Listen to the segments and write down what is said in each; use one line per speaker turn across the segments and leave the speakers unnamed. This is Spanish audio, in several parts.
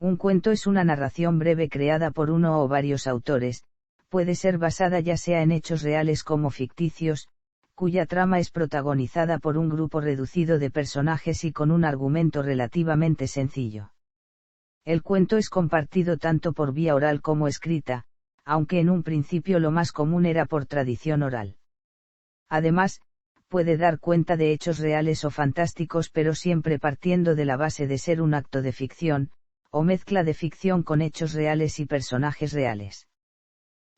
Un cuento es una narración breve creada por uno o varios autores, puede ser basada ya sea en hechos reales como ficticios, cuya trama es protagonizada por un grupo reducido de personajes y con un argumento relativamente sencillo. El cuento es compartido tanto por vía oral como escrita, aunque en un principio lo más común era por tradición oral. Además, puede dar cuenta de hechos reales o fantásticos, pero siempre partiendo de la base de ser un acto de ficción, o mezcla de ficción con hechos reales y personajes reales.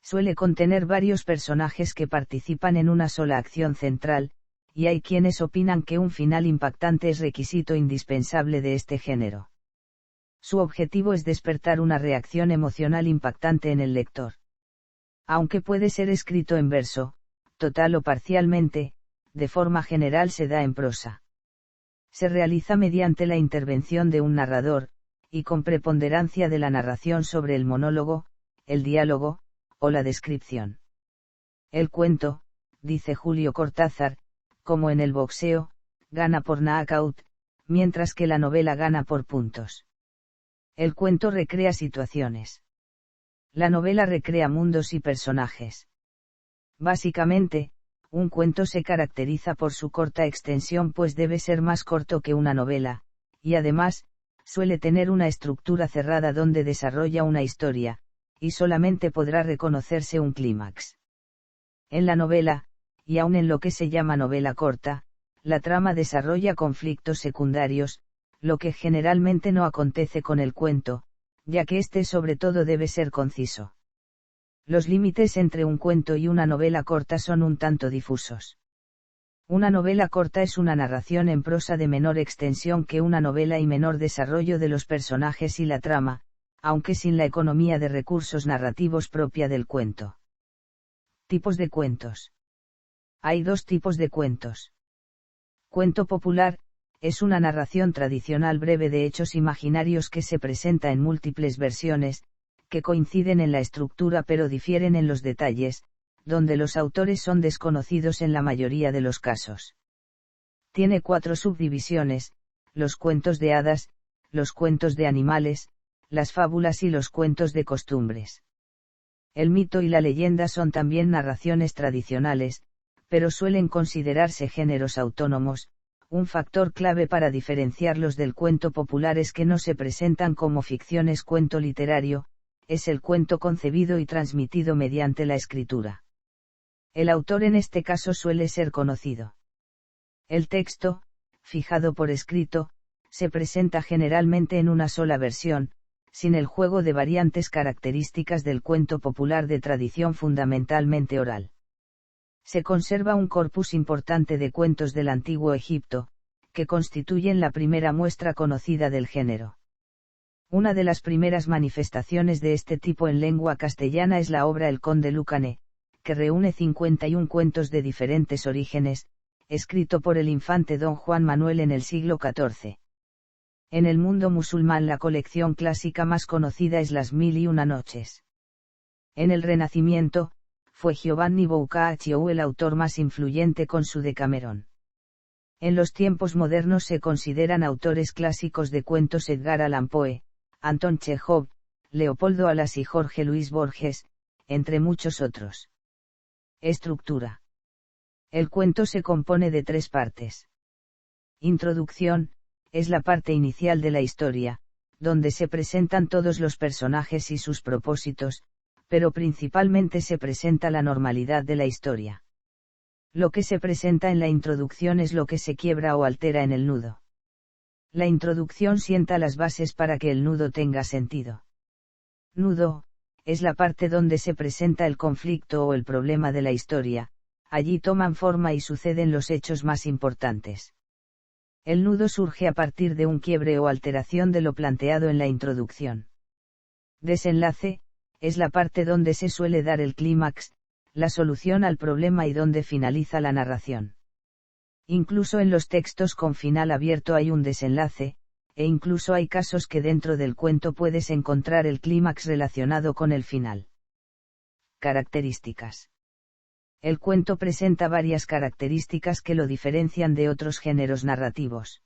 Suele contener varios personajes que participan en una sola acción central, y hay quienes opinan que un final impactante es requisito indispensable de este género. Su objetivo es despertar una reacción emocional impactante en el lector. Aunque puede ser escrito en verso, total o parcialmente, de forma general se da en prosa. Se realiza mediante la intervención de un narrador, y con preponderancia de la narración sobre el monólogo, el diálogo, o la descripción. El cuento, dice Julio Cortázar, como en el boxeo, gana por knockout, mientras que la novela gana por puntos. El cuento recrea situaciones. La novela recrea mundos y personajes. Básicamente, un cuento se caracteriza por su corta extensión, pues debe ser más corto que una novela, y además, suele tener una estructura cerrada donde desarrolla una historia, y solamente podrá reconocerse un clímax. En la novela, y aun en lo que se llama novela corta, la trama desarrolla conflictos secundarios, lo que generalmente no acontece con el cuento, ya que este sobre todo debe ser conciso. Los límites entre un cuento y una novela corta son un tanto difusos. Una novela corta es una narración en prosa de menor extensión que una novela y menor desarrollo de los personajes y la trama, aunque sin la economía de recursos narrativos propia del cuento. Tipos de cuentos. Hay dos tipos de cuentos. Cuento popular, es una narración tradicional breve de hechos imaginarios que se presenta en múltiples versiones, que coinciden en la estructura pero difieren en los detalles, donde los autores son desconocidos en la mayoría de los casos. Tiene 4 subdivisiones: los cuentos de hadas, los cuentos de animales, las fábulas y los cuentos de costumbres. El mito y la leyenda son también narraciones tradicionales, pero suelen considerarse géneros autónomos. Un factor clave para diferenciarlos del cuento popular es que no se presentan como ficciones. Cuento literario, es el cuento concebido y transmitido mediante la escritura. El autor en este caso suele ser conocido. El texto, fijado por escrito, se presenta generalmente en una sola versión, sin el juego de variantes características del cuento popular de tradición fundamentalmente oral. Se conserva un corpus importante de cuentos del Antiguo Egipto, que constituyen la primera muestra conocida del género. Una de las primeras manifestaciones de este tipo en lengua castellana es la obra El Conde Lucané, que reúne 51 cuentos de diferentes orígenes, escrito por el infante don Juan Manuel en el siglo XIV. En el mundo musulmán la colección clásica más conocida es Las Mil y Una Noches. En el Renacimiento, fue Giovanni Boccaccio el autor más influyente con su Decamerón. En los tiempos modernos se consideran autores clásicos de cuentos Edgar Allan Poe, Anton Chejov, Leopoldo Alas y Jorge Luis Borges, entre muchos otros. Estructura. El cuento se compone de 3 partes. Introducción, es la parte inicial de la historia, donde se presentan todos los personajes y sus propósitos, pero principalmente se presenta la normalidad de la historia. Lo que se presenta en la introducción es lo que se quiebra o altera en el nudo. La introducción sienta las bases para que el nudo tenga sentido. Nudo, es la parte donde se presenta el conflicto o el problema de la historia, allí toman forma y suceden los hechos más importantes. El nudo surge a partir de un quiebre o alteración de lo planteado en la introducción. Desenlace, es la parte donde se suele dar el clímax, la solución al problema y donde finaliza la narración. Incluso en los textos con final abierto hay un desenlace, e incluso hay casos que dentro del cuento puedes encontrar el clímax relacionado con el final. Características. El cuento presenta varias características que lo diferencian de otros géneros narrativos.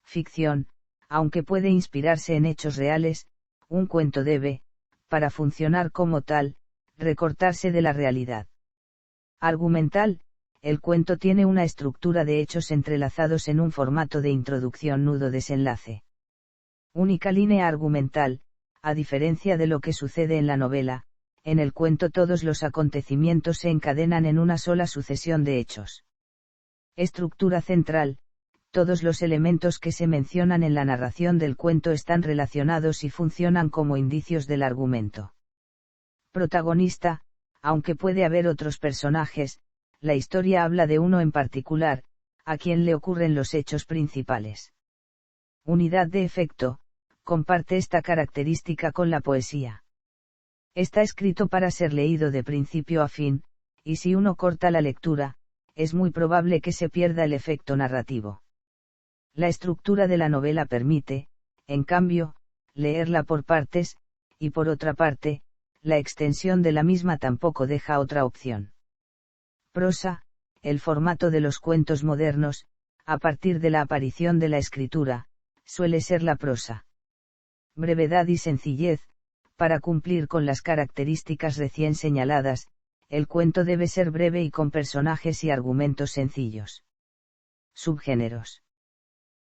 Ficción, Aunque puede inspirarse en hechos reales, un cuento debe, para funcionar como tal, recortarse de la realidad. Argumental, el cuento tiene una estructura de hechos entrelazados en un formato de introducción nudo-desenlace. Única línea argumental, a diferencia de lo que sucede en la novela, en el cuento todos los acontecimientos se encadenan en una sola sucesión de hechos. Estructura central, todos los elementos que se mencionan en la narración del cuento están relacionados y funcionan como indicios del argumento. Protagonista, aunque puede haber otros personajes, la historia habla de uno en particular, a quien le ocurren los hechos principales. Unidad de efecto, comparte esta característica con la poesía. Está escrito para ser leído de principio a fin, y si uno corta la lectura, es muy probable que se pierda el efecto narrativo. La estructura de la novela permite, en cambio, leerla por partes, y por otra parte, la extensión de la misma tampoco deja otra opción. Prosa, el formato de los cuentos modernos, a partir de la aparición de la escritura, suele ser la prosa. Brevedad y sencillez, para cumplir con las características recién señaladas, el cuento debe ser breve y con personajes y argumentos sencillos. Subgéneros.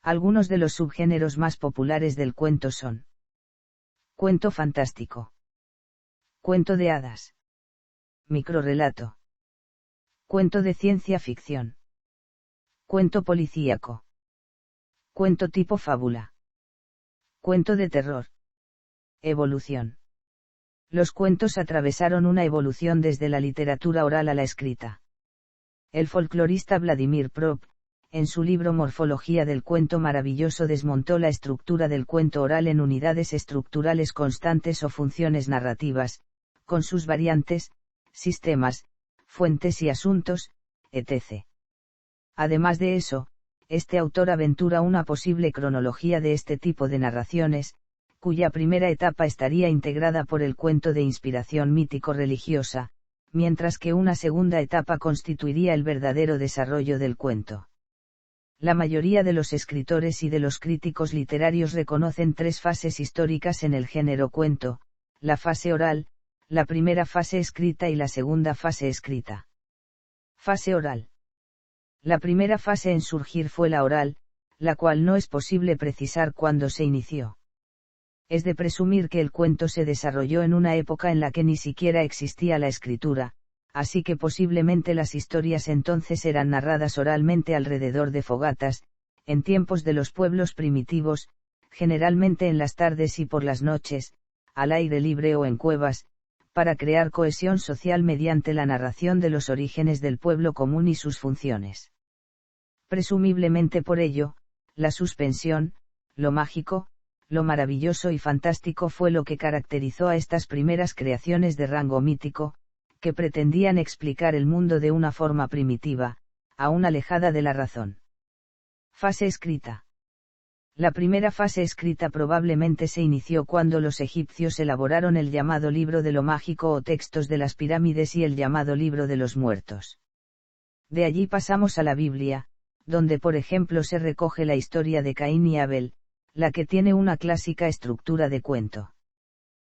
Algunos de los subgéneros más populares del cuento son: cuento fantástico, cuento de hadas, microrrelato, cuento de ciencia ficción, cuento policíaco, cuento tipo fábula, cuento de terror. Evolución. Los cuentos atravesaron una evolución desde la literatura oral a la escrita. El folclorista Vladimir Prop, en su libro Morfología del cuento maravilloso, desmontó la estructura del cuento oral en unidades estructurales constantes o funciones narrativas, con sus variantes, sistemas, fuentes y asuntos, etc. Además de eso, este autor aventura una posible cronología de este tipo de narraciones, cuya primera etapa estaría integrada por el cuento de inspiración mítico-religiosa, mientras que una segunda etapa constituiría el verdadero desarrollo del cuento. La mayoría de los escritores y de los críticos literarios reconocen tres fases históricas en el género cuento: la fase oral, la primera fase escrita y la segunda fase escrita. Fase oral. La primera fase en surgir fue la oral, la cual no es posible precisar cuándo se inició. Es de presumir que el cuento se desarrolló en una época en la que ni siquiera existía la escritura, así que posiblemente las historias entonces eran narradas oralmente alrededor de fogatas, en tiempos de los pueblos primitivos, generalmente en las tardes y por las noches, al aire libre o en cuevas, para crear cohesión social mediante la narración de los orígenes del pueblo común y sus funciones. Presumiblemente por ello, la suspensión, lo mágico, lo maravilloso y fantástico fue lo que caracterizó a estas primeras creaciones de rango mítico, que pretendían explicar el mundo de una forma primitiva, aún alejada de la razón. Fase escrita. La primera fase escrita probablemente se inició cuando los egipcios elaboraron el llamado libro de lo mágico o textos de las pirámides y el llamado libro de los muertos. De allí pasamos a la Biblia, donde por ejemplo se recoge la historia de Caín y Abel, la que tiene una clásica estructura de cuento.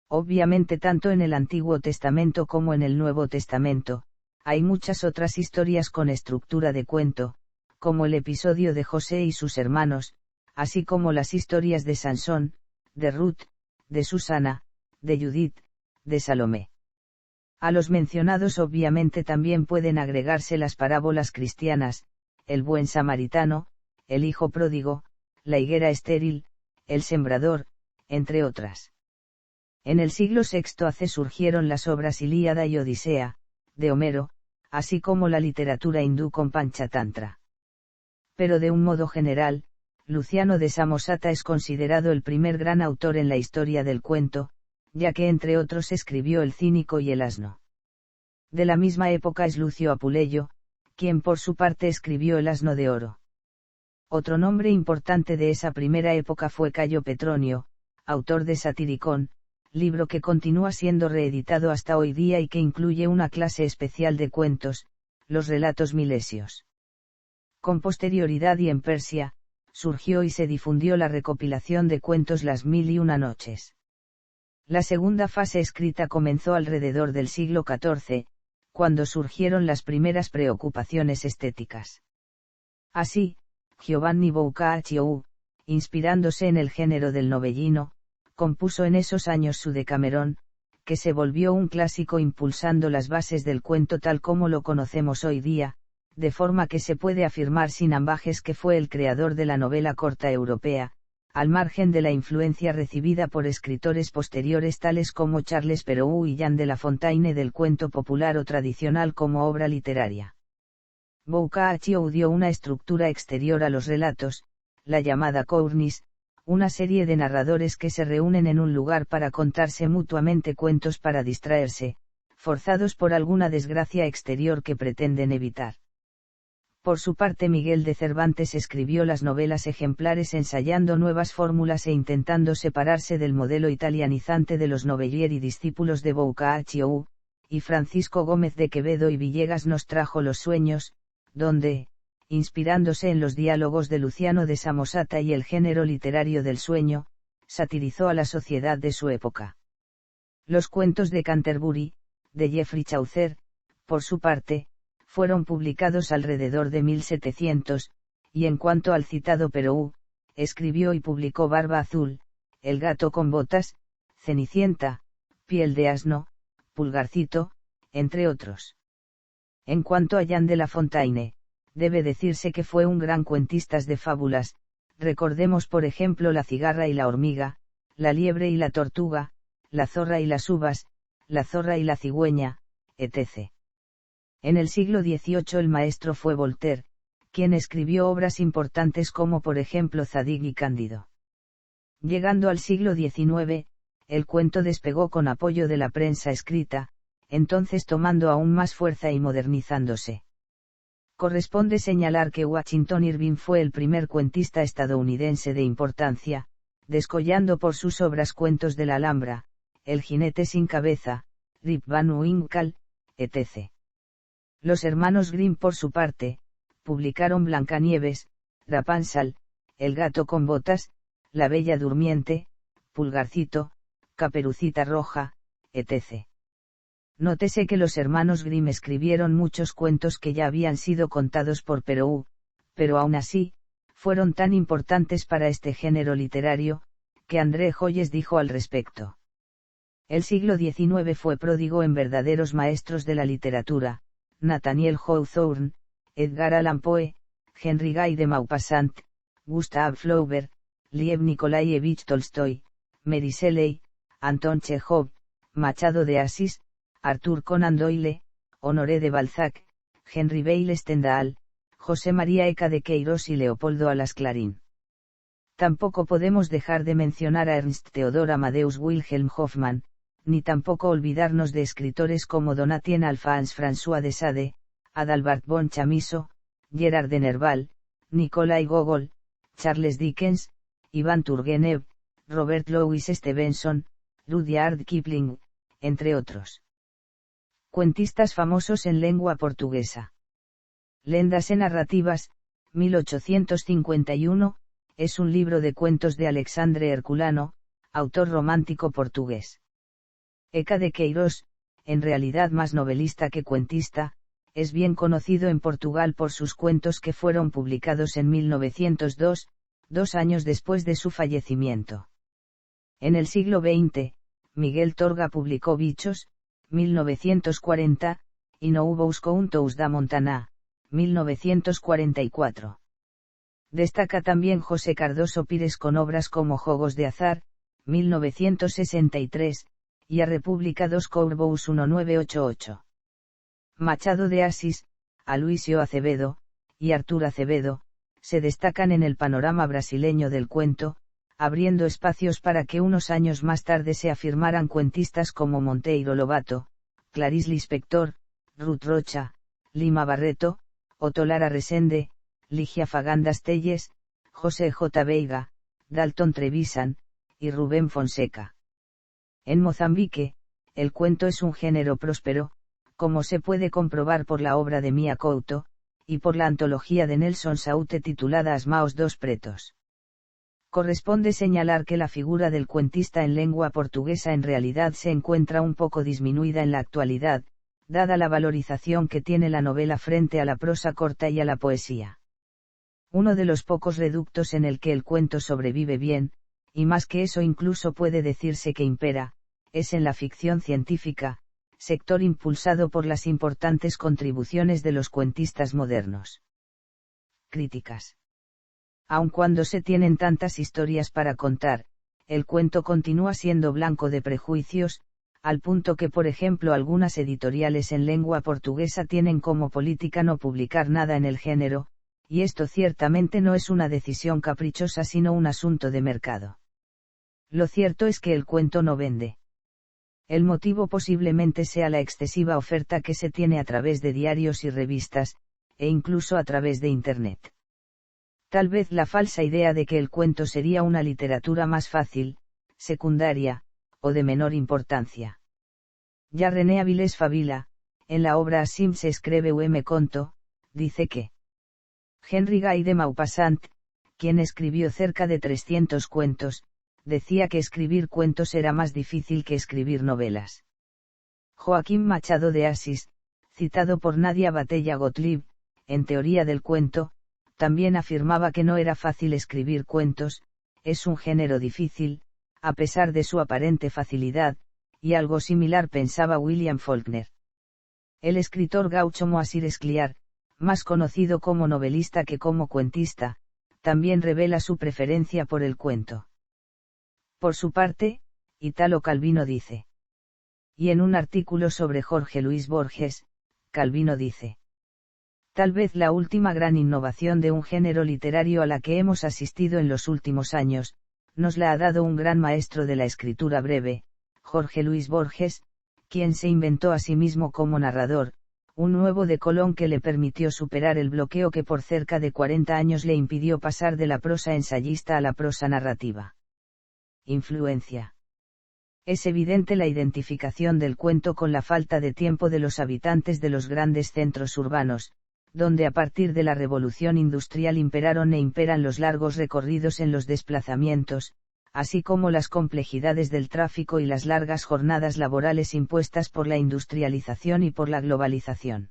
Obviamente tanto en el Antiguo Testamento como en el Nuevo Testamento, hay muchas otras historias con estructura de cuento, como el episodio de José y sus hermanos, así como las historias de Sansón, de Ruth, de Susana, de Judith, de Salomé. A los mencionados obviamente también pueden agregarse las parábolas cristianas, el buen samaritano, el hijo pródigo, la higuera estéril, el sembrador, entre otras. En el siglo VI AC surgieron las obras Ilíada y Odisea, de Homero, así como la literatura hindú con Panchatantra. Pero de un modo general, Luciano de Samosata es considerado el primer gran autor en la historia del cuento, ya que entre otros escribió El cínico y el asno. De la misma época es Lucio Apuleyo, quien por su parte escribió El asno de oro. Otro nombre importante de esa primera época fue Cayo Petronio, autor de Satiricón, libro que continúa siendo reeditado hasta hoy día y que incluye una clase especial de cuentos, los relatos milesios. Con posterioridad y en Persia, surgió y se difundió la recopilación de cuentos Las Mil y Una Noches. La segunda fase escrita comenzó alrededor del siglo XIV, cuando surgieron las primeras preocupaciones estéticas. Así, Giovanni Boccaccio, inspirándose en el género del novellino, compuso en esos años su Decamerón, que se volvió un clásico impulsando las bases del cuento tal como lo conocemos hoy día, de forma que se puede afirmar sin ambajes que fue el creador de la novela corta europea, al margen de la influencia recibida por escritores posteriores tales como Charles Perrault y Jean de La Fontaine del cuento popular o tradicional como obra literaria. Boccaccio dio una estructura exterior a los relatos, la llamada cornice, una serie de narradores que se reúnen en un lugar para contarse mutuamente cuentos para distraerse, forzados por alguna desgracia exterior que pretenden evitar. Por su parte, Miguel de Cervantes escribió las novelas ejemplares ensayando nuevas fórmulas e intentando separarse del modelo italianizante de los novellieri discípulos de Boccaccio, y Francisco Gómez de Quevedo y Villegas nos trajo Los Sueños, donde, inspirándose en los diálogos de Luciano de Samosata y el género literario del sueño, satirizó a la sociedad de su época. Los cuentos de Canterbury, de Geoffrey Chaucer, por su parte, fueron publicados alrededor de 1700, y en cuanto al citado Perrault, escribió y publicó Barba Azul, El gato con botas, Cenicienta, Piel de asno, Pulgarcito, entre otros. En cuanto a Jean de La Fontaine, debe decirse que fue un gran cuentista de fábulas, recordemos por ejemplo La cigarra y la hormiga, La liebre y la tortuga, La zorra y las uvas, La zorra y la cigüeña, etc. En el siglo XVIII el maestro fue Voltaire, quien escribió obras importantes como por ejemplo Zadig y Cándido. Llegando al siglo XIX, el cuento despegó con apoyo de la prensa escrita, entonces tomando aún más fuerza y modernizándose. Corresponde señalar que Washington Irving fue el primer cuentista estadounidense de importancia, descollando por sus obras Cuentos de la Alhambra, El jinete sin cabeza, Rip Van Winkle, etc. Los hermanos Grimm por su parte, publicaron Blancanieves, Rapunzel, El gato con botas, La bella durmiente, Pulgarcito, Caperucita roja, etc. Nótese que los hermanos Grimm escribieron muchos cuentos que ya habían sido contados por Perrault, pero aún así, fueron tan importantes para este género literario, que André Joyes dijo al respecto. El siglo XIX fue pródigo en verdaderos maestros de la literatura, Nathaniel Hawthorne, Edgar Allan Poe, Henry Guy de Maupassant, Gustav Flaubert, Lev Nikolaevich Tolstoy, Mary Shelley, Anton Chekhov, Machado de Assis, Arthur Conan Doyle, Honoré de Balzac, Henry Bale Stendhal, José María Eca de Queiroz y Leopoldo Alas Clarín. Tampoco podemos dejar de mencionar a Ernst Theodor Amadeus Wilhelm Hoffmann, ni tampoco olvidarnos de escritores como Donatien Alphonse François de Sade, Adalbert von Chamisso, Gerard de Nerval, Nikolai Gogol, Charles Dickens, Iván Turgenev, Robert Louis Stevenson, Rudyard Kipling, entre otros. Cuentistas famosos en lengua portuguesa. Lendas e narrativas, 1851, es un libro de cuentos de Alexandre Herculano, autor romántico portugués. Eca de Queiroz, en realidad más novelista que cuentista, es bien conocido en Portugal por sus cuentos que fueron publicados en 1902, 2 años después de su fallecimiento. En el siglo XX, Miguel Torga publicó Bichos, 1940, y No hubo uns contos da Montaná, 1944. Destaca también José Cardoso Pires con obras como Jogos de azar, 1963, y A República dos Corvos 1988. Machado de Assis, Aloísio Acevedo, y Artur Acevedo, se destacan en el panorama brasileño del cuento, abriendo espacios para que unos años más tarde se afirmaran cuentistas como Monteiro Lobato, Clarice Lispector, Ruth Rocha, Lima Barreto, Otto Lara Resende, Ligia Fagandas Telles, José J. Veiga, Dalton Trevisan, y Rubén Fonseca. En Mozambique, el cuento es un género próspero, como se puede comprobar por la obra de Mia Couto, y por la antología de Nelson Saute titulada Asmaos dos pretos. Corresponde señalar que la figura del cuentista en lengua portuguesa en realidad se encuentra un poco disminuida en la actualidad, dada la valorización que tiene la novela frente a la prosa corta y a la poesía. Uno de los pocos reductos en el que el cuento sobrevive bien, y más que eso incluso puede decirse que impera, es en la ficción científica, sector impulsado por las importantes contribuciones de los cuentistas modernos. Críticas. Aun cuando se tienen tantas historias para contar, el cuento continúa siendo blanco de prejuicios, al punto que por ejemplo algunas editoriales en lengua portuguesa tienen como política no publicar nada en el género, y esto ciertamente no es una decisión caprichosa sino un asunto de mercado. Lo cierto es que el cuento no vende. El motivo posiblemente sea la excesiva oferta que se tiene a través de diarios y revistas, e incluso a través de Internet. Tal vez la falsa idea de que el cuento sería una literatura más fácil, secundaria, o de menor importancia. Ya René Avilés Fabila, en la obra Asim se escribe un conto, dice que Henri Guy de Maupassant, quien escribió cerca de 300 cuentos, decía que escribir cuentos era más difícil que escribir novelas. Joaquín Machado de Assis, citado por Nadia Batella Gottlieb, en Teoría del cuento, también afirmaba que no era fácil escribir cuentos, es un género difícil, a pesar de su aparente facilidad, y algo similar pensaba William Faulkner. El escritor gaucho Moacir Escliar, más conocido como novelista que como cuentista, también revela su preferencia por el cuento. Por su parte, Italo Calvino dice. Y en un artículo sobre Jorge Luis Borges, Calvino dice. Tal vez la última gran innovación de un género literario a la que hemos asistido en los últimos años, nos la ha dado un gran maestro de la escritura breve, Jorge Luis Borges, quien se inventó a sí mismo como narrador, un nuevo de Colón que le permitió superar el bloqueo que por cerca de 40 años le impidió pasar de la prosa ensayista a la prosa narrativa. Influencia. Es evidente la identificación del cuento con la falta de tiempo de los habitantes de los grandes centros urbanos, donde a partir de la revolución industrial imperaron e imperan los largos recorridos en los desplazamientos, así como las complejidades del tráfico y las largas jornadas laborales impuestas por la industrialización y por la globalización.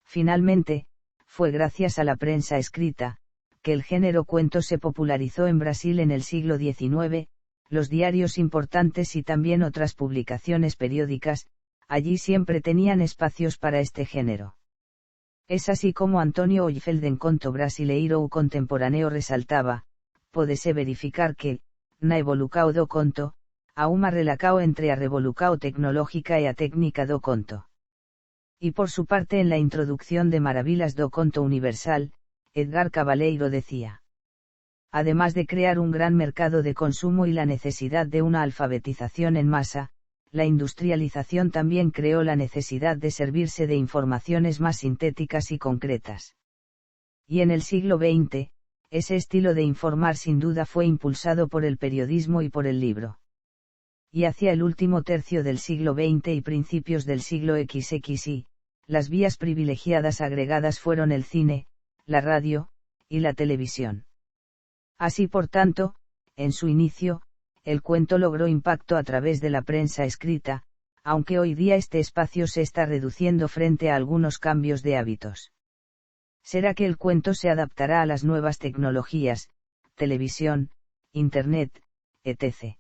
Finalmente, fue gracias a la prensa escrita, que el género cuento se popularizó en Brasil en el siglo XIX, los diarios importantes y también otras publicaciones periódicas, allí siempre tenían espacios para este género. Es así como Antonio Oifeld en Conto Brasileiro ou Contemporáneo resaltaba, pódese verificar que, na evolucao do conto, a uma relacao entre a revolucao tecnológica e a técnica do conto. Y por su parte en la introducción de Maravillas do Conto Universal, Edgar Cavaleiro decía. Además de crear un gran mercado de consumo y la necesidad de una alfabetización en masa, la industrialización también creó la necesidad de servirse de informaciones más sintéticas y concretas. Y en el siglo XX, ese estilo de informar sin duda fue impulsado por el periodismo y por el libro. Y hacia el último tercio del siglo XX y principios del siglo XXI, las vías privilegiadas agregadas fueron el cine, la radio, y la televisión. Así por tanto, en su inicio, el cuento logró impacto a través de la prensa escrita, aunque hoy día este espacio se está reduciendo frente a algunos cambios de hábitos. ¿Será que el cuento se adaptará a las nuevas tecnologías, televisión, Internet, etc.?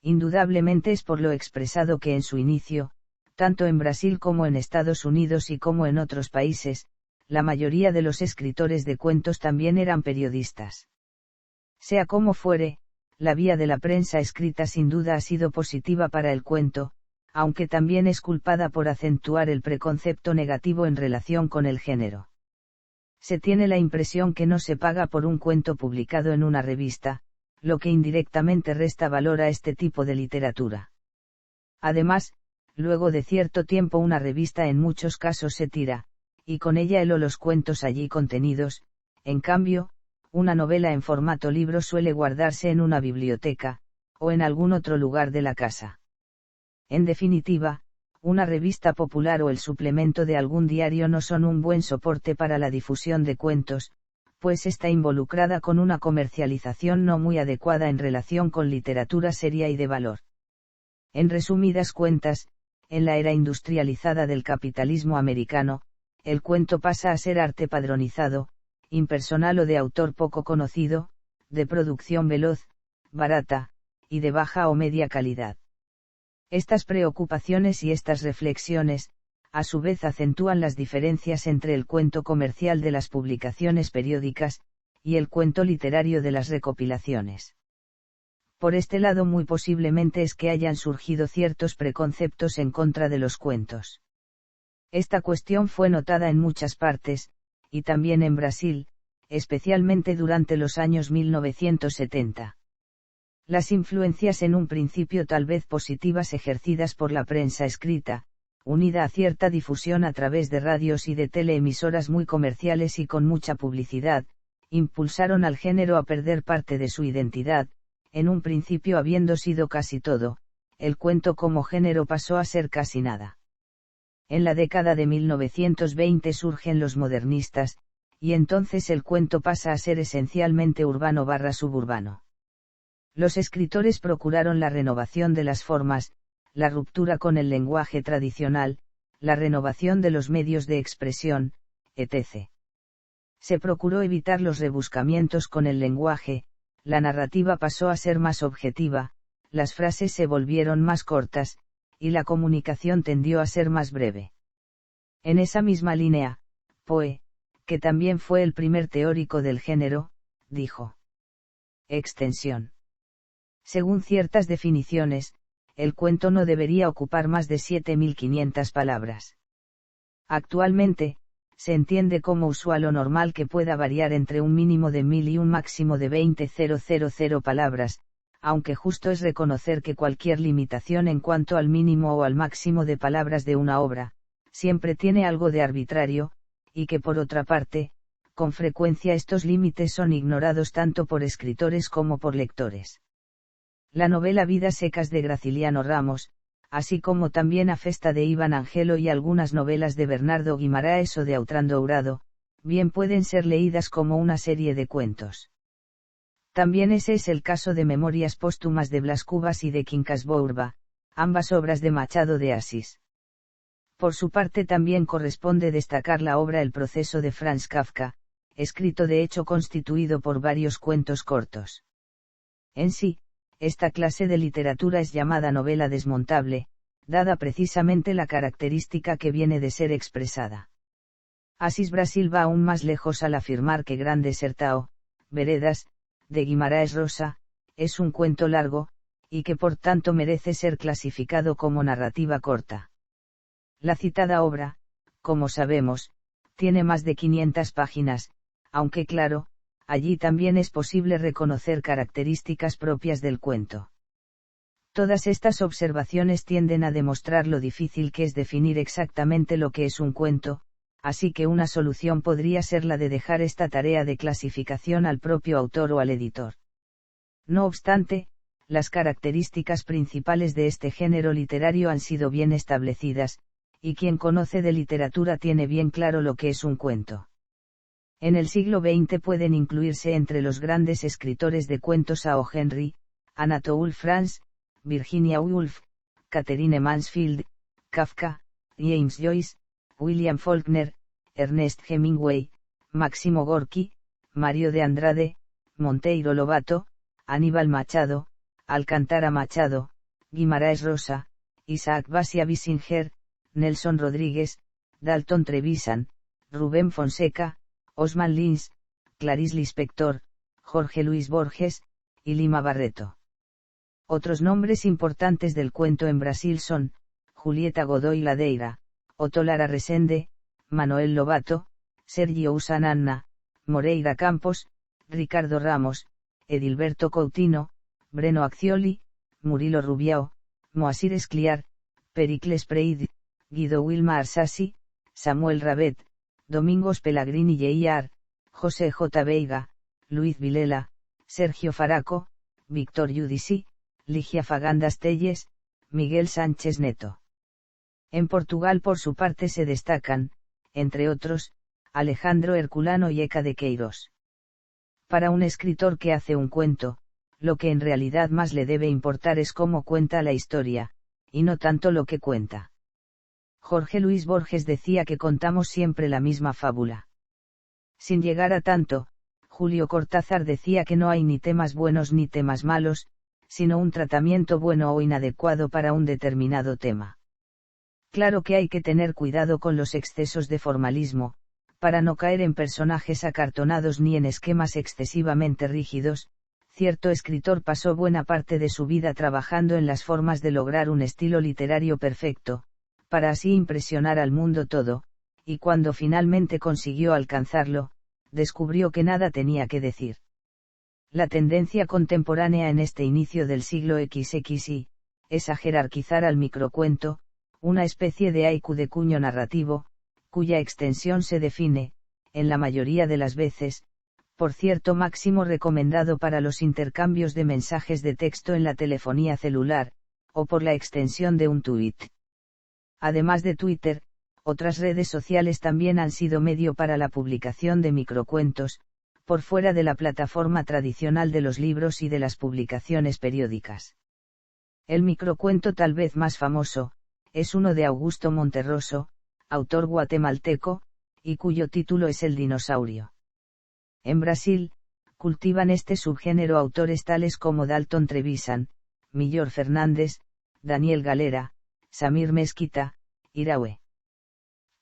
Indudablemente es por lo expresado que en su inicio, tanto en Brasil como en Estados Unidos y como en otros países, la mayoría de los escritores de cuentos también eran periodistas. Sea como fuere, la vía de la prensa escrita sin duda ha sido positiva para el cuento, aunque también es culpada por acentuar el preconcepto negativo en relación con el género. Se tiene la impresión que no se paga por un cuento publicado en una revista, lo que indirectamente resta valor a este tipo de literatura. Además, luego de cierto tiempo una revista en muchos casos se tira, y con ella el o los cuentos allí contenidos, en cambio, una novela en formato libro suele guardarse en una biblioteca, o en algún otro lugar de la casa. En definitiva, una revista popular o el suplemento de algún diario no son un buen soporte para la difusión de cuentos, pues está involucrada con una comercialización no muy adecuada en relación con literatura seria y de valor. En resumidas cuentas, en la era industrializada del capitalismo americano, el cuento pasa a ser arte padronizado, impersonal o de autor poco conocido, de producción veloz, barata, y de baja o media calidad. Estas preocupaciones y estas reflexiones, a su vez acentúan las diferencias entre el cuento comercial de las publicaciones periódicas, y el cuento literario de las recopilaciones. Por este lado muy posiblemente es que hayan surgido ciertos preconceptos en contra de los cuentos. Esta cuestión fue notada en muchas partes, y también en Brasil, especialmente durante los años 1970. Las influencias en un principio tal vez positivas ejercidas por la prensa escrita, unida a cierta difusión a través de radios y de teleemisoras muy comerciales y con mucha publicidad, impulsaron al género a perder parte de su identidad. En un principio habiendo sido casi todo, el cuento como género pasó a ser casi nada. En la década de 1920 surgen los modernistas, y entonces el cuento pasa a ser esencialmente urbano/suburbano. Los escritores procuraron la renovación de las formas, la ruptura con el lenguaje tradicional, la renovación de los medios de expresión, etc. Se procuró evitar los rebuscamientos con el lenguaje, la narrativa pasó a ser más objetiva, las frases se volvieron más cortas, y la comunicación tendió a ser más breve. En esa misma línea, Poe, que también fue el primer teórico del género, dijo: extensión. Según ciertas definiciones, el cuento no debería ocupar más de 7.500 palabras. Actualmente, se entiende como usual o normal que pueda variar entre un mínimo de 1.000 y un máximo de 20.000 palabras, aunque justo es reconocer que cualquier limitación en cuanto al mínimo o al máximo de palabras de una obra, siempre tiene algo de arbitrario, y que por otra parte, con frecuencia estos límites son ignorados tanto por escritores como por lectores. La novela Vidas secas de Graciliano Ramos, así como también A festa de Iván Angelo y algunas novelas de Bernardo Guimaraes o de Autrán Dourado, bien pueden ser leídas como una serie de cuentos. También ese es el caso de Memorias póstumas de Blas Cubas y de Quincas Bourba, ambas obras de Machado de Asís. Por su parte también corresponde destacar la obra El proceso de Franz Kafka, escrito de hecho constituido por varios cuentos cortos. En sí, esta clase de literatura es llamada novela desmontable, dada precisamente la característica que viene de ser expresada. Asís Brasil va aún más lejos al afirmar que Grande Sertao, Veredas, de Guimaraes Rosa, es un cuento largo, y que por tanto merece ser clasificado como narrativa corta. La citada obra, como sabemos, tiene más de 500 páginas, aunque claro, allí también es posible reconocer características propias del cuento. Todas estas observaciones tienden a demostrar lo difícil que es definir exactamente lo que es un cuento, así que una solución podría ser la de dejar esta tarea de clasificación al propio autor o al editor. No obstante, las características principales de este género literario han sido bien establecidas, y quien conoce de literatura tiene bien claro lo que es un cuento. En el siglo XX pueden incluirse entre los grandes escritores de cuentos a O. Henry, Anatole France, Virginia Woolf, Catherine Mansfield, Kafka, James Joyce, William Faulkner, Ernest Hemingway, Máximo Gorki, Mario de Andrade, Monteiro Lobato, Aníbal Machado, Alcántara Machado, Guimaraes Rosa, Isaac Bashevis Singer, Nelson Rodríguez, Dalton Trevisan, Rubén Fonseca, Osman Lins, Clarice Lispector, Jorge Luis Borges, y Lima Barreto. Otros nombres importantes del cuento en Brasil son, Julieta Godoy Ladeira, Otto Lara Resende, Manuel Lobato, Sergio Usananna, Moreira Campos, Ricardo Ramos, Edilberto Coutinho, Breno Accioli, Murilo Rubiao, Moacir Escliar, Pericles Preid, Guido Wilma Arsasi, Samuel Rabet, Domingos Pelagrini Yeyar, José J. Veiga, Luis Vilela, Sergio Faraco, Víctor Giudici, Ligia Fagandas Telles, Miguel Sánchez Neto. En Portugal por su parte se destacan, entre otros, Alejandro Herculano y Eca de Queiroz. Para un escritor que hace un cuento, lo que en realidad más le debe importar es cómo cuenta la historia, y no tanto lo que cuenta. Jorge Luis Borges decía que contamos siempre la misma fábula. Sin llegar a tanto, Julio Cortázar decía que no hay ni temas buenos ni temas malos, sino un tratamiento bueno o inadecuado para un determinado tema. Claro que hay que tener cuidado con los excesos de formalismo, para no caer en personajes acartonados ni en esquemas excesivamente rígidos. Cierto escritor pasó buena parte de su vida trabajando en las formas de lograr un estilo literario perfecto, para así impresionar al mundo todo, y cuando finalmente consiguió alcanzarlo, descubrió que nada tenía que decir. La tendencia contemporánea en este inicio del siglo XXI, es a jerarquizar al microcuento, una especie de haiku de cuño narrativo, cuya extensión se define, en la mayoría de las veces, por cierto máximo recomendado para los intercambios de mensajes de texto en la telefonía celular, o por la extensión de un tuit. Además de Twitter, otras redes sociales también han sido medio para la publicación de microcuentos, por fuera de la plataforma tradicional de los libros y de las publicaciones periódicas. El microcuento tal vez más famoso, es uno de Augusto Monterroso, autor guatemalteco, y cuyo título es El dinosaurio. En Brasil, cultivan este subgénero autores tales como Dalton Trevisan, Millor Fernández, Daniel Galera, Samir Mesquita, Iraue.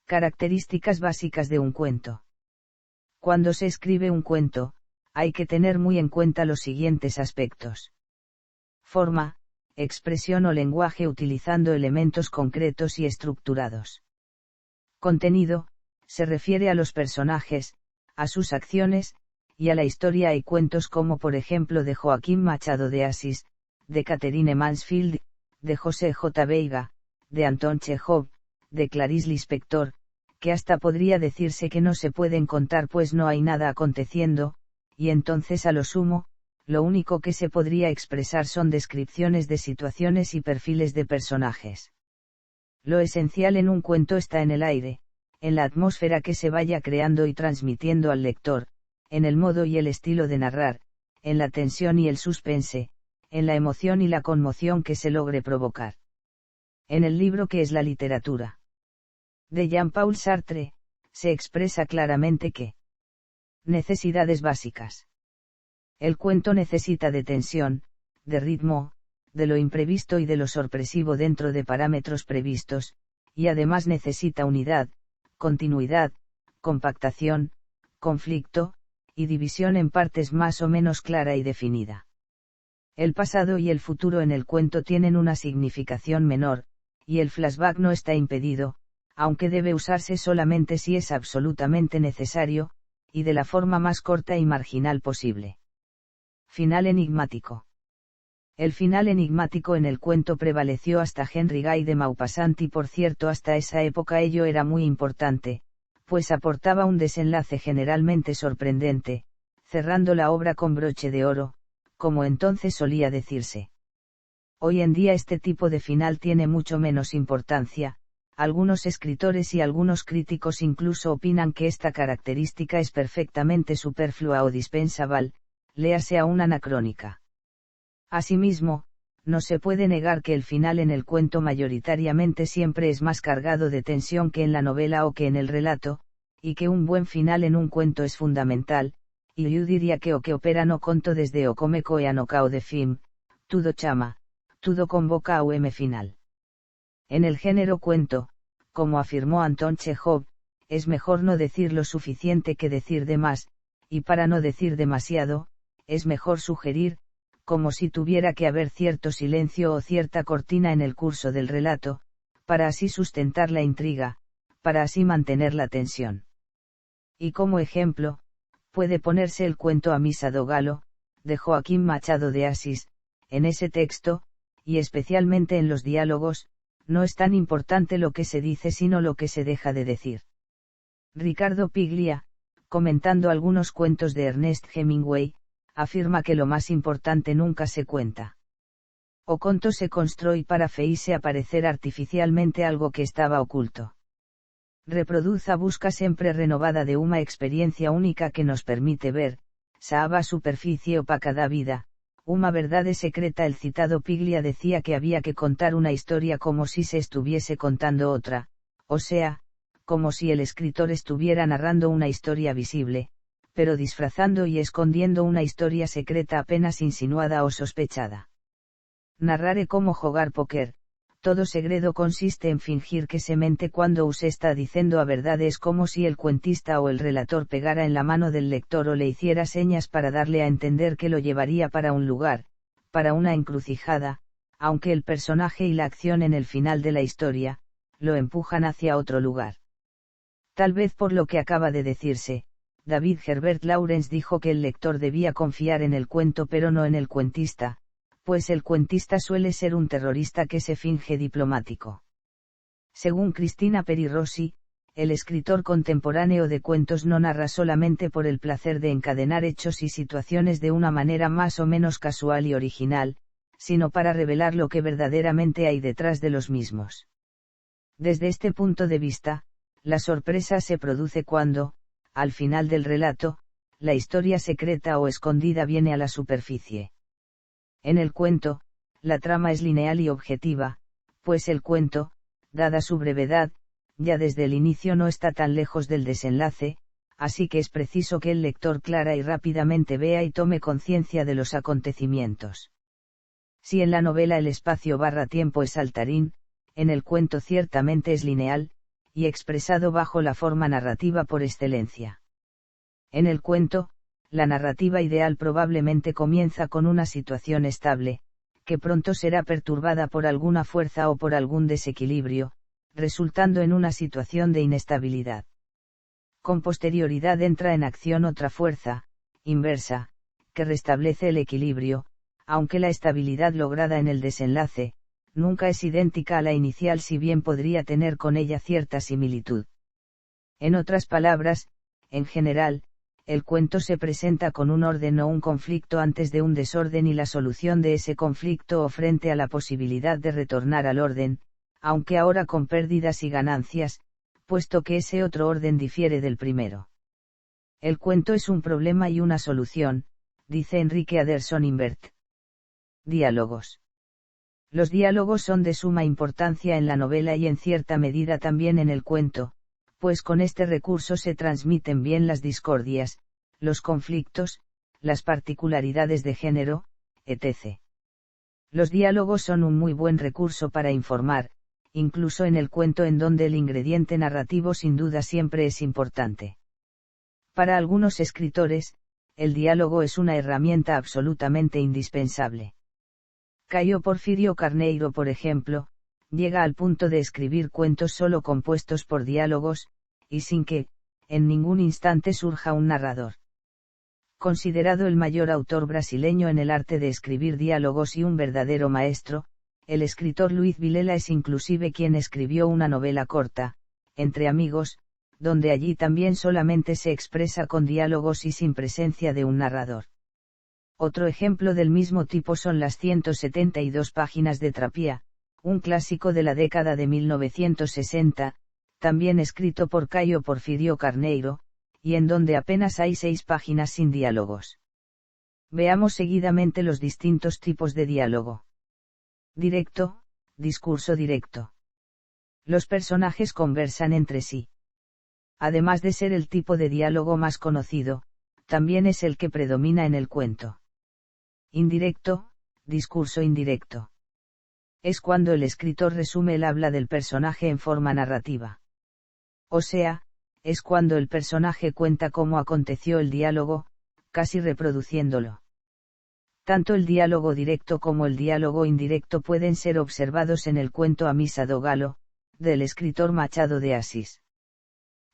Características básicas de un cuento. Cuando se escribe un cuento, hay que tener muy en cuenta los siguientes aspectos. Forma, expresión o lenguaje utilizando elementos concretos y estructurados. Contenido, se refiere a los personajes, a sus acciones, y a la historia. Hay cuentos como por ejemplo de Joaquín Machado de Assis, de Catherine Mansfield, de José J. Veiga, de Anton Chekhov, de Clarice Lispector, que hasta podría decirse que no se pueden contar pues no hay nada aconteciendo, y entonces a lo sumo, lo único que se podría expresar son descripciones de situaciones y perfiles de personajes. Lo esencial en un cuento está en el aire, en la atmósfera que se vaya creando y transmitiendo al lector, en el modo y el estilo de narrar, en la tensión y el suspense, en la emoción y la conmoción que se logre provocar. En el libro que es la literatura de Jean-Paul Sartre, se expresa claramente que necesidades básicas. El cuento necesita de tensión, de ritmo, de lo imprevisto y de lo sorpresivo dentro de parámetros previstos, y además necesita unidad, continuidad, compactación, conflicto, y división en partes más o menos clara y definida. El pasado y el futuro en el cuento tienen una significación menor, y el flashback no está impedido, aunque debe usarse solamente si es absolutamente necesario, y de la forma más corta y marginal posible. Final enigmático. El final enigmático en el cuento prevaleció hasta Henry Guy de Maupassant y por cierto hasta esa época ello era muy importante, pues aportaba un desenlace generalmente sorprendente, cerrando la obra con broche de oro, como entonces solía decirse. Hoy en día este tipo de final tiene mucho menos importancia, algunos escritores y algunos críticos incluso opinan que esta característica es perfectamente superflua o dispensable, léase a una anacrónica. Asimismo, no se puede negar que el final en el cuento mayoritariamente siempre es más cargado de tensión que en la novela o que en el relato, y que un buen final en un cuento es fundamental, y yo diría que o que opera no conto desde o come coe no cao de film, tudo chama, tudo convoca o m final. En el género cuento, como afirmó Anton Chekhov, es mejor no decir lo suficiente que decir de más, y para no decir demasiado, es mejor sugerir, como si tuviera que haber cierto silencio o cierta cortina en el curso del relato, para así sustentar la intriga, para así mantener la tensión. Y como ejemplo, puede ponerse el cuento A misa do galo, de Joaquín Machado de Assis. En ese texto, y especialmente en los diálogos, no es tan importante lo que se dice sino lo que se deja de decir. Ricardo Piglia, comentando algunos cuentos de Ernest Hemingway, afirma que lo más importante nunca se cuenta. O conto se construí para feíse aparecer artificialmente algo que estaba oculto. Reproduza busca siempre renovada de una experiencia única que nos permite ver, saaba superficie opaca da vida, una verdad secreta. El citado Piglia decía que había que contar una historia como si se estuviese contando otra, o sea, como si el escritor estuviera narrando una historia visible, pero disfrazando y escondiendo una historia secreta apenas insinuada o sospechada. Narrare como jugar póker. Todo segredo consiste en fingir que se mente cuando use está diciendo a verdad. Es como si el cuentista o el relator pegara en la mano del lector o le hiciera señas para darle a entender que lo llevaría para un lugar, para una encrucijada, aunque el personaje y la acción en el final de la historia, lo empujan hacia otro lugar. Tal vez por lo que acaba de decirse, David Herbert Lawrence dijo que el lector debía confiar en el cuento pero no en el cuentista, pues el cuentista suele ser un terrorista que se finge diplomático. Según Cristina Peri Rossi, el escritor contemporáneo de cuentos no narra solamente por el placer de encadenar hechos y situaciones de una manera más o menos casual y original, sino para revelar lo que verdaderamente hay detrás de los mismos. Desde este punto de vista, la sorpresa se produce cuando, al final del relato, la historia secreta o escondida viene a la superficie. En el cuento, la trama es lineal y objetiva, pues el cuento, dada su brevedad, ya desde el inicio no está tan lejos del desenlace, así que es preciso que el lector clara y rápidamente vea y tome conciencia de los acontecimientos. Si en la novela el espacio/tiempo es saltarín, en el cuento ciertamente es lineal, y expresado bajo la forma narrativa por excelencia. En el cuento, la narrativa ideal probablemente comienza con una situación estable, que pronto será perturbada por alguna fuerza o por algún desequilibrio, resultando en una situación de inestabilidad. Con posterioridad entra en acción otra fuerza, inversa, que restablece el equilibrio, aunque la estabilidad lograda en el desenlace, nunca es idéntica a la inicial si bien podría tener con ella cierta similitud. En otras palabras, en general, el cuento se presenta con un orden o un conflicto antes de un desorden y la solución de ese conflicto o frente a la posibilidad de retornar al orden, aunque ahora con pérdidas y ganancias, puesto que ese otro orden difiere del primero. El cuento es un problema y una solución, dice Enrique Anderson Invert. Diálogos. Los diálogos son de suma importancia en la novela y en cierta medida también en el cuento, pues con este recurso se transmiten bien las discordias, los conflictos, las particularidades de género, etc. Los diálogos son un muy buen recurso para informar, incluso en el cuento en donde el ingrediente narrativo sin duda siempre es importante. Para algunos escritores, el diálogo es una herramienta absolutamente indispensable. Caio Porfirio Carneiro, por ejemplo, llega al punto de escribir cuentos solo compuestos por diálogos, y sin que, en ningún instante surja un narrador. Considerado el mayor autor brasileño en el arte de escribir diálogos y un verdadero maestro, el escritor Luis Vilela es inclusive quien escribió una novela corta, Entre amigos, donde allí también solamente se expresa con diálogos y sin presencia de un narrador. Otro ejemplo del mismo tipo son las 172 páginas de Trapía, un clásico de la década de 1960, también escrito por Caio Porfirio Carneiro, y en donde apenas hay 6 páginas sin diálogos. Veamos seguidamente los distintos tipos de diálogo. Directo, discurso directo. Los personajes conversan entre sí. Además de ser el tipo de diálogo más conocido, también es el que predomina en el cuento. Indirecto, discurso indirecto. Es cuando el escritor resume el habla del personaje en forma narrativa. O sea, es cuando el personaje cuenta cómo aconteció el diálogo, casi reproduciéndolo. Tanto el diálogo directo como el diálogo indirecto pueden ser observados en el cuento A Misa do Galo, del escritor Machado de Assis.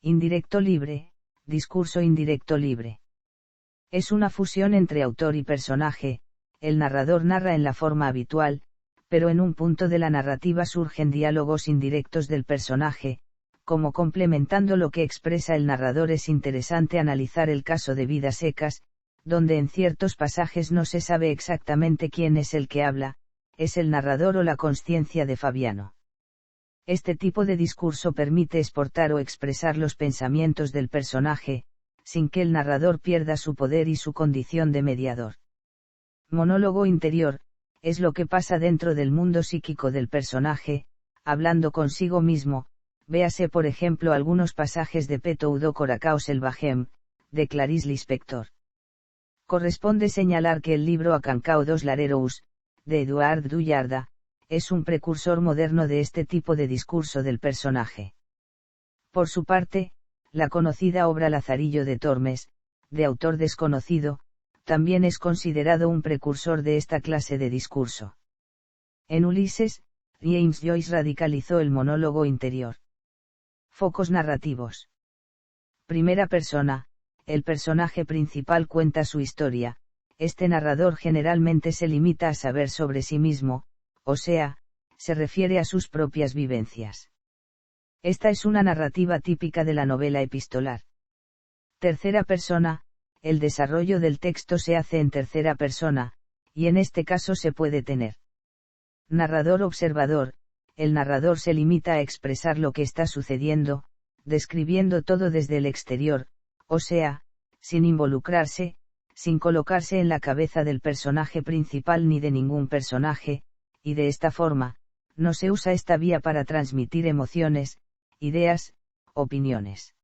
Indirecto libre, discurso indirecto libre. Es una fusión entre autor y personaje, el narrador narra en la forma habitual, pero en un punto de la narrativa surgen diálogos indirectos del personaje, como complementando lo que expresa el narrador. Es interesante analizar el caso de Vidas Secas, donde en ciertos pasajes no se sabe exactamente quién es el que habla, es el narrador o la consciencia de Fabiano. Este tipo de discurso permite exportar o expresar los pensamientos del personaje, sin que el narrador pierda su poder y su condición de mediador. Monólogo interior, es lo que pasa dentro del mundo psíquico del personaje, hablando consigo mismo. Véase por ejemplo algunos pasajes de Peto do Coracao Selvagem, de Clarice Lispector. Corresponde señalar que el libro Acancao dos Lareros, de Eduard Dullarda, es un precursor moderno de este tipo de discurso del personaje. Por su parte, la conocida obra Lazarillo de Tormes, de autor desconocido, también es considerado un precursor de esta clase de discurso. En Ulises, James Joyce radicalizó el monólogo interior. Focos narrativos. Primera persona, el personaje principal cuenta su historia. Este narrador generalmente se limita a saber sobre sí mismo, o sea, se refiere a sus propias vivencias. Esta es una narrativa típica de la novela epistolar. Tercera persona, el desarrollo del texto se hace en tercera persona, y en este caso se puede tener. Narrador observador, el narrador se limita a expresar lo que está sucediendo, describiendo todo desde el exterior, o sea, sin involucrarse, sin colocarse en la cabeza del personaje principal ni de ningún personaje, y de esta forma, no se usa esta vía para transmitir emociones, ideas, opiniones.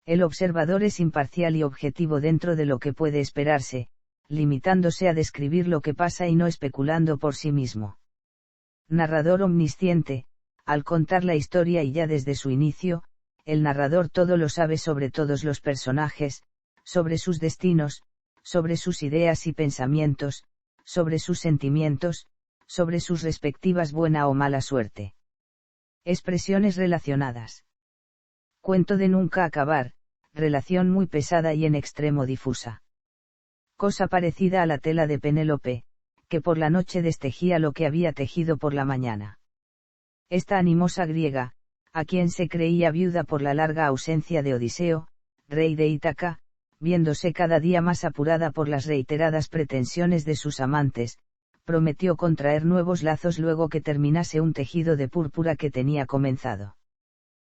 El observador es imparcial y objetivo dentro de lo que puede esperarse, limitándose a describir lo que pasa y no especulando por sí mismo. Narrador omnisciente, al contar la historia y ya desde su inicio, el narrador todo lo sabe sobre todos los personajes, sobre sus destinos, sobre sus ideas y pensamientos, sobre sus sentimientos, sobre sus respectivas buena o mala suerte. Expresiones relacionadas. Cuento de nunca acabar, relación muy pesada y en extremo difusa. Cosa parecida a la tela de Penélope, que por la noche destejía lo que había tejido por la mañana. Esta animosa griega, a quien se creía viuda por la larga ausencia de Odiseo, rey de Ítaca, viéndose cada día más apurada por las reiteradas pretensiones de sus amantes, prometió contraer nuevos lazos luego que terminase un tejido de púrpura que tenía comenzado.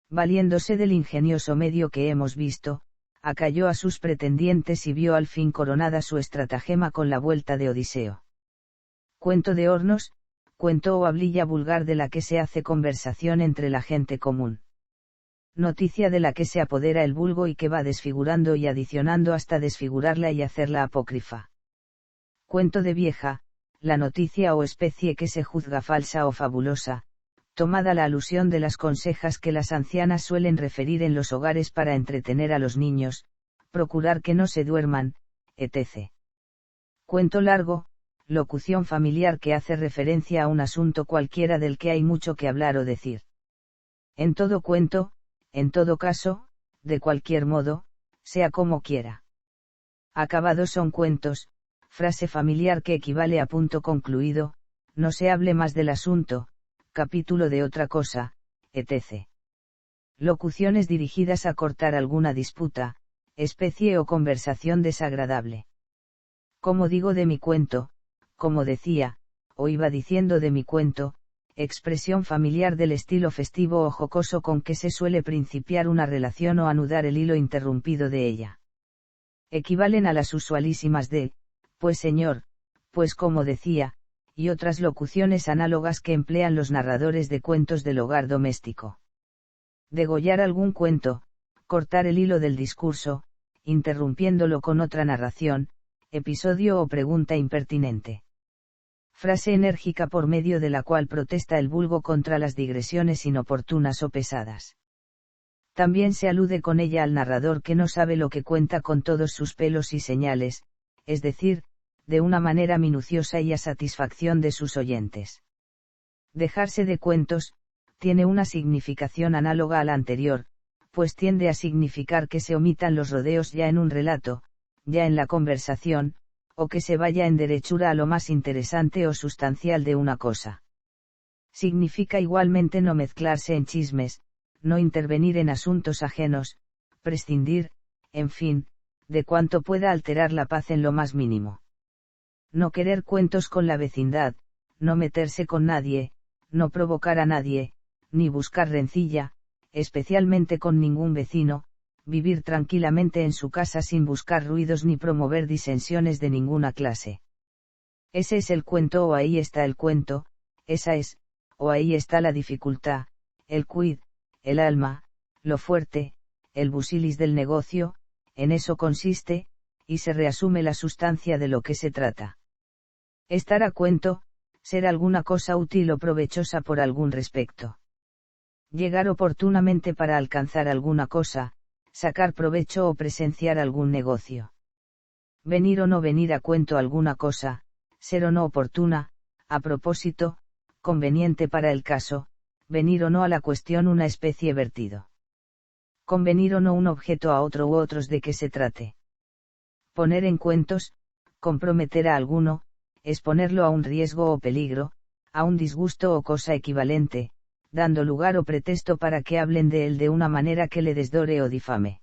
Valiéndose del ingenioso medio que hemos visto, acalló a sus pretendientes y vio al fin coronada su estratagema con la vuelta de Odiseo. Cuento de hornos, cuento o hablilla vulgar de la que se hace conversación entre la gente común. Noticia de la que se apodera el vulgo y que va desfigurando y adicionando hasta desfigurarla y hacerla apócrifa. Cuento de vieja, la noticia o especie que se juzga falsa o fabulosa, tomada la alusión de las consejas que las ancianas suelen referir en los hogares para entretener a los niños, procurar que no se duerman, etc. Cuento largo, locución familiar que hace referencia a un asunto cualquiera del que hay mucho que hablar o decir. En todo cuento, en todo caso, de cualquier modo, sea como quiera. Acabados son cuentos, frase familiar que equivale a punto concluido, no se hable más del asunto, capítulo de otra cosa, etc. Locuciones dirigidas a cortar alguna disputa, especie o conversación desagradable. Como digo de mi cuento, como decía, o iba diciendo de mi cuento, expresión familiar del estilo festivo o jocoso con que se suele principiar una relación o anudar el hilo interrumpido de ella. Equivalen a las usualísimas de, pues señor, pues como decía, y otras locuciones análogas que emplean los narradores de cuentos del hogar doméstico. Degollar algún cuento, cortar el hilo del discurso, interrumpiéndolo con otra narración, episodio o pregunta impertinente. Frase enérgica por medio de la cual protesta el vulgo contra las digresiones inoportunas o pesadas. También se alude con ella al narrador que no sabe lo que cuenta con todos sus pelos y señales, es decir, de una manera minuciosa y a satisfacción de sus oyentes. Dejarse de cuentos, tiene una significación análoga a la anterior, pues tiende a significar que se omitan los rodeos ya en un relato, ya en la conversación, o que se vaya en derechura a lo más interesante o sustancial de una cosa. Significa igualmente no mezclarse en chismes, no intervenir en asuntos ajenos, prescindir, en fin, de cuanto pueda alterar la paz en lo más mínimo. No querer cuentos con la vecindad, no meterse con nadie, no provocar a nadie, ni buscar rencilla, especialmente con ningún vecino, vivir tranquilamente en su casa sin buscar ruidos ni promover disensiones de ninguna clase. Ese es el cuento o ahí está el cuento, esa es, o ahí está la dificultad, el quid, el alma, lo fuerte, el busilis del negocio, en eso consiste, y se reasume la sustancia de lo que se trata. Estar a cuento, ser alguna cosa útil o provechosa por algún respecto. Llegar oportunamente para alcanzar alguna cosa, sacar provecho o presenciar algún negocio. Venir o no venir a cuento alguna cosa, ser o no oportuna, a propósito, conveniente para el caso, venir o no a la cuestión una especie vertido. Convenir o no un objeto a otro u otros de que se trate. Poner en cuentos, comprometer a alguno, exponerlo a un riesgo o peligro, a un disgusto o cosa equivalente, dando lugar o pretexto para que hablen de él de una manera que le desdore o difame.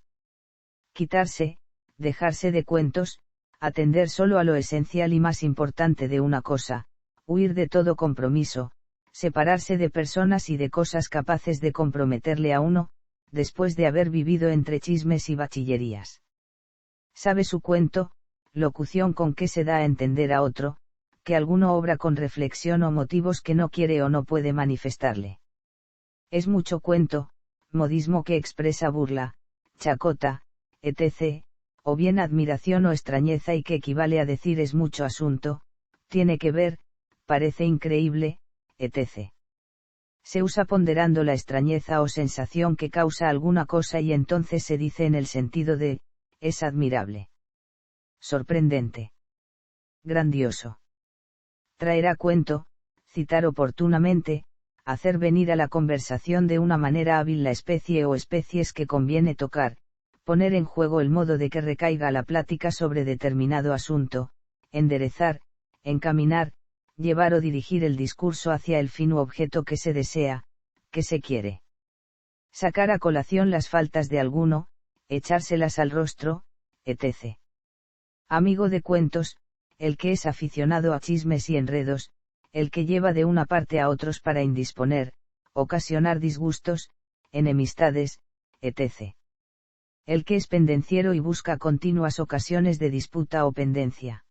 Quitarse, dejarse de cuentos, atender solo a lo esencial y más importante de una cosa, huir de todo compromiso, separarse de personas y de cosas capaces de comprometerle a uno, después de haber vivido entre chismes y bachillerías. Sabe su cuento, locución con que se da a entender a otro, que alguno obra con reflexión o motivos que no quiere o no puede manifestarle. Es mucho cuento, modismo que expresa burla, chacota, etc., o bien admiración o extrañeza y que equivale a decir es mucho asunto, tiene que ver, parece increíble, etc. Se usa ponderando la extrañeza o sensación que causa alguna cosa y entonces se dice en el sentido de, es admirable. Sorprendente. Grandioso. Traer a cuento, citar oportunamente, hacer venir a la conversación de una manera hábil la especie o especies que conviene tocar, poner en juego el modo de que recaiga la plática sobre determinado asunto, enderezar, encaminar, llevar o dirigir el discurso hacia el fin u objeto que se desea, que se quiere. Sacar a colación las faltas de alguno, echárselas al rostro, etc. Amigo de cuentos, el que es aficionado a chismes y enredos, el que lleva de una parte a otros para indisponer, ocasionar disgustos, enemistades, etc. El que es pendenciero y busca continuas ocasiones de disputa o pendencia.